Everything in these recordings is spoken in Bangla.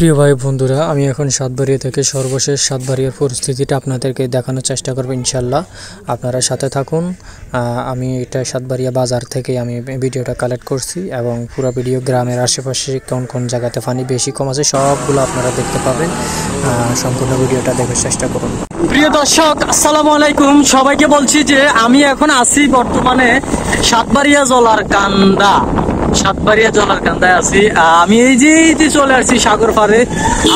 প্রিয় ভাই বন্ধুরা, আমি এখন সাতবাড়িয়া থেকে সর্বশেষ সাতবাড়িয়ার পরিস্থিতিটা আপনাদেরকে দেখানোর চেষ্টা করব ইনশাল্লাহ। আপনারা সাথে থাকুন। আমি এটা সাতবাড়িয়া বাজার থেকে আমি ভিডিওটা কালেক্ট করছি এবং পুরো ভিডিও গ্রামের আশেপাশে কোন কোন জায়গাতে পানি বেশি কম আছে সবগুলো আপনারা দেখতে পাবেন। সম্পূর্ণ ভিডিওটা দেখার চেষ্টা করুন। প্রিয় দর্শক, আসসালামু আলাইকুম। সবাইকে বলছি যে আমি এখন আছি বর্তমানে সাতবাড়িয়া জলার কান্দায় আছি। আমি এই যে চলে আসছি সাগর পাড়ে,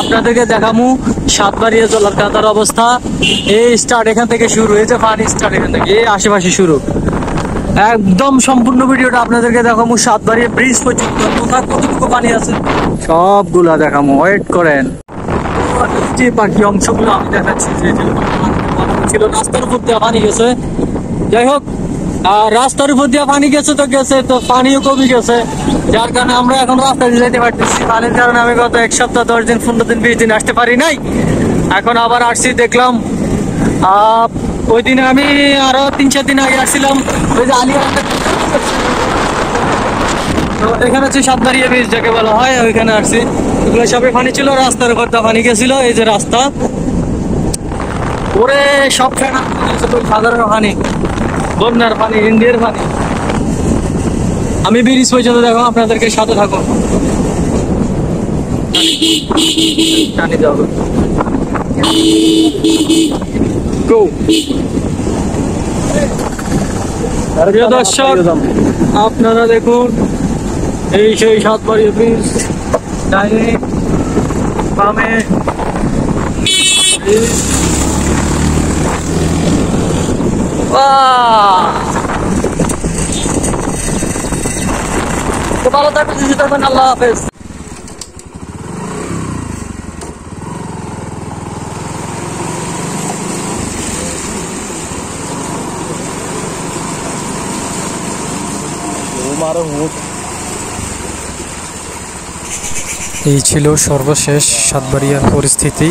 আপনাদেরকে দেখামু সাতবাড়িয়া জলার কান্দার অবস্থা। এই স্টার্ট এখান থেকে শুরু হয়েছে, পানি স্টার্ট এখান থেকে এই আশেপাশে শুরু, একদম সম্পূর্ণ ভিডিওটা আপনাদেরকে দেখামু। সাতবাড়িয়া ব্রিজ পর্যন্ত কোথায় কতটুকু পানি আছে সবগুলা দেখামু, ওয়েট করেন। যে বাকি অংশগুলো আমি দেখাচ্ছি যে ছিল রাস্তার উপর দিয়ে পানি গেছে। যাই হোক, রাস্তার উপর দিয়ে পানি গেছে তো পানিও কমে গেছে, যার কারণে আমরা এখন রাস্তা দিয়ে যেতে পারতেছি। পানির কারণে আমি গত 1 সপ্তাহ 10 দিন 15 দিন 20 দিন আসতে পারি নাই। এখন আবার আসছি, দেখলাম ওই দিনে আমি আরো 3-4 দিন আগে আসছিলাম ওই যে আলিয়া, তো এখানে হচ্ছে সাতবাড়িয়া ব্রিজ যাকে বলা হয়, ওইখানে আসছি। ওগুলো সবে পানি ছিল, রাস্তার উপর দিয়ে পানি গেছিল। এই যে রাস্তা, ওরে সব সাধারণ পানি, বন্যার পানি, ইন্ডিয়ার পানি। আমি ব্রিজ পর্যন্ত দেখো, আপনাদেরকে সাথে থাকুন। প্রিয় দর্শক, আপনারা দেখুন এই সেই সাতবাড়িয়া ব্রিজ, ডাইরেক্ট বামে ভালো থাকবেন, আল্লাহ হাফেজ। এই ছিল সর্বশেষ সাতবাড়িয়ার পরিস্থিতি।